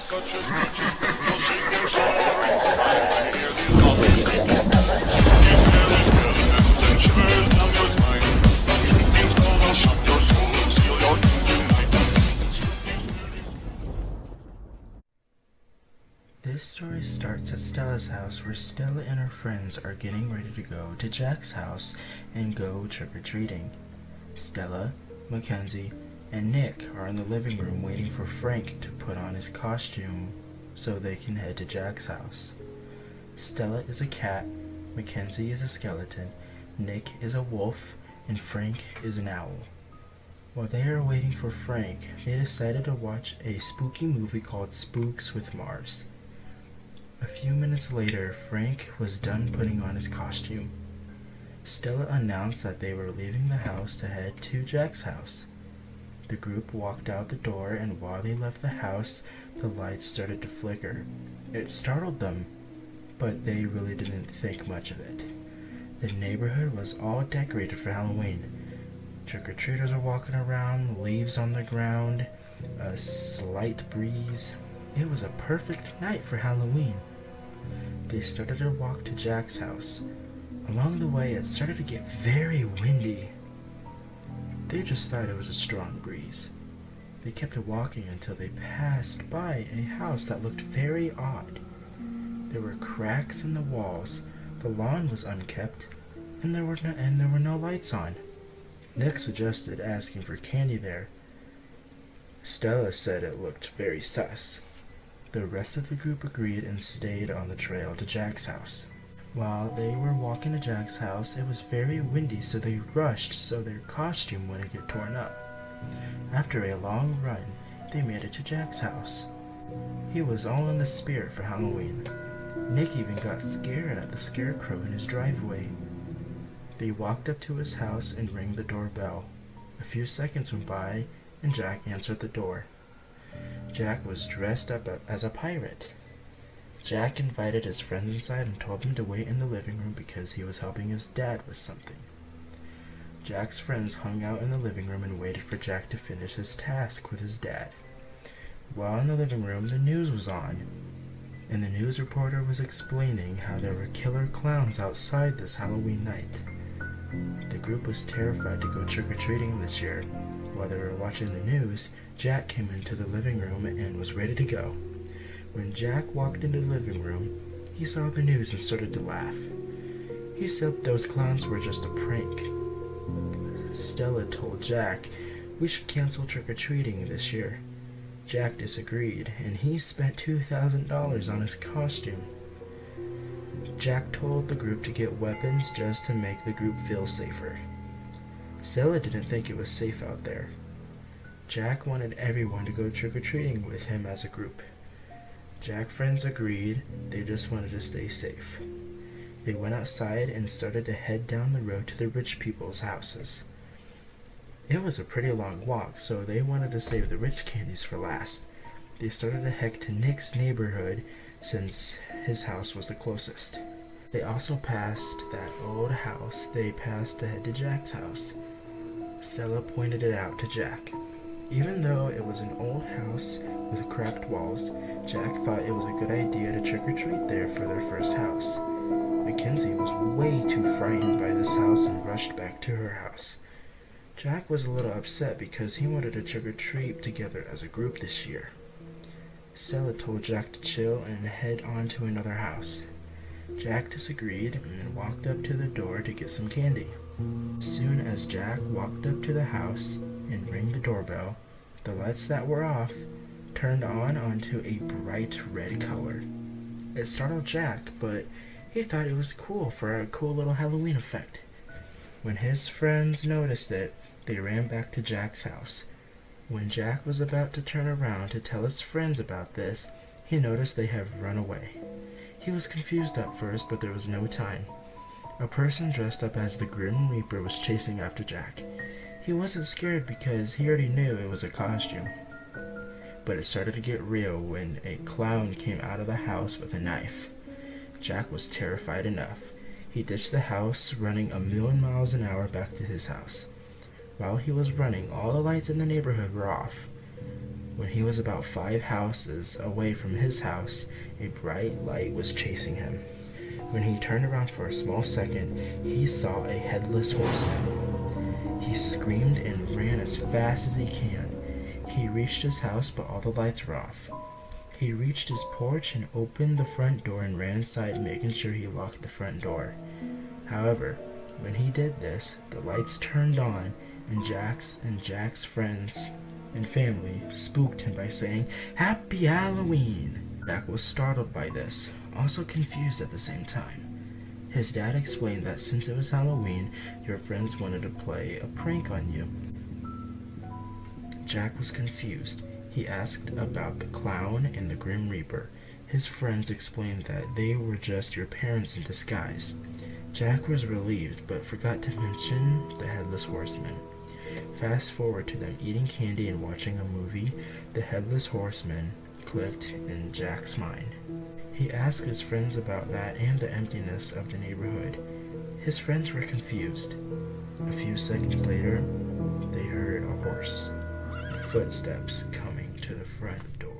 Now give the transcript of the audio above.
such as magic, no shaking, shivering, survive when you hear these zombies shrieking. Spooky, scary skeletons and shivers down your spine. Shrieking skulls will shock your soul and seal your doom tonight. Spooky, scary. This story starts at Stella's house, where Stella and her friends are getting ready to go to Jack's house and go trick-or-treating. Stella, Mackenzie, and Nick are in the living room waiting for Frank to put on his costume so they can head to Jack's house. Stella is a cat, Mackenzie is a skeleton, Nick is a wolf, and Frank is an owl. While they are waiting for Frank, they decided to watch a spooky movie called Spooks with Mars. A few minutes later, Frank was done putting on his costume. Stella announced that they were leaving the house to head to Jack's house. The group walked out the door, and while they left the house, the lights started to flicker. It startled them, but they really didn't think much of it. The neighborhood was all decorated for Halloween. Trick-or-treaters are walking around, leaves on the ground, a slight breeze. It was a perfect night for Halloween. They started their walk to Jack's house. Along the way, it started to get very windy. They just thought it was a strong breeze. They kept walking until they passed by a house that looked very odd. There were cracks in the walls, the lawn was unkept, and there were no lights on. Nick suggested asking for candy there. Stella said it looked very sus. The rest of the group agreed and stayed on the trail to Jack's house. While they were walking to Jack's house, it was very windy, so they rushed so their costume wouldn't get torn up. After a long run, they made it to Jack's house. He was all in the spirit for Halloween. Nick even got scared at the scarecrow in his driveway. They walked up to his house and rang the doorbell. A few seconds went by, and Jack answered the door. Jack was dressed up as a pirate. Jack invited his friends inside and told them to wait in the living room because he was helping his dad with something. Jack's friends hung out in the living room and waited for Jack to finish his task with his dad. While in the living room, the news was on, and the news reporter was explaining how there were killer clowns outside this Halloween night. The group was terrified to go trick-or-treating this year. While they were watching the news, Jack came into the living room and was ready to go. When Jack walked into the living room, he saw the news and started to laugh. He said those clowns were just a prank. Stella told Jack we should cancel trick-or-treating this year. Jack disagreed, and he spent $2,000 on his costume. Jack told the group to get weapons just to make the group feel safer. Stella didn't think it was safe out there. Jack wanted everyone to go trick-or-treating with him as a group. Jack's friends agreed, they just wanted to stay safe. They went outside and started to head down the road to the rich people's houses. It was a pretty long walk, so they wanted to save the rich candies for last. They started to head to Nick's neighborhood since his house was the closest. They also passed that old house they passed to head to Jack's house. Stella pointed it out to Jack. Even though it was an old house with cracked walls, Jack thought it was a good idea to trick-or-treat there for their first house. Mackenzie was way too frightened by this house and rushed back to her house. Jack was a little upset because he wanted to trick-or-treat together as a group this year. Stella told Jack to chill and head on to another house. Jack disagreed and walked up to the door to get some candy. As soon as Jack walked up to the house and rang the doorbell, the lights that were off turned on onto a bright red color. It startled Jack, but he thought it was cool for a cool little Halloween effect. When his friends noticed it, they ran back to Jack's house. When Jack was about to turn around to tell his friends about this, he noticed they had run away. He was confused at first, but there was no time. A person dressed up as the Grim Reaper was chasing after Jack. He wasn't scared because he already knew it was a costume. But it started to get real when a clown came out of the house with a knife. Jack was terrified enough. He ditched the house, running 1,000,000 miles an hour back to his house. While he was running, all the lights in the neighborhood were off. When he was about 5 houses away from his house, a bright light was chasing him. When he turned around for a small second, he saw a headless horseman. He screamed and ran as fast as he can. He reached his house, but all the lights were off. He reached his porch and opened the front door and ran inside, making sure he locked the front door. However, when he did this, the lights turned on, and Jack's friends and family spooked him by saying, "Happy Halloween!" Jack was startled by this, also confused at the same time. His dad explained that since it was Halloween, your friends wanted to play a prank on you. Jack was confused. He asked about the clown and the Grim Reaper. His friends explained that they were just your parents in disguise. Jack was relieved, but forgot to mention the Headless Horseman. Fast forward to them eating candy and watching a movie. The Headless Horseman clicked in Jack's mind. He asked his friends about that and the emptiness of the neighborhood. His friends were confused. A few seconds later, they heard a horse, footsteps coming to the front door.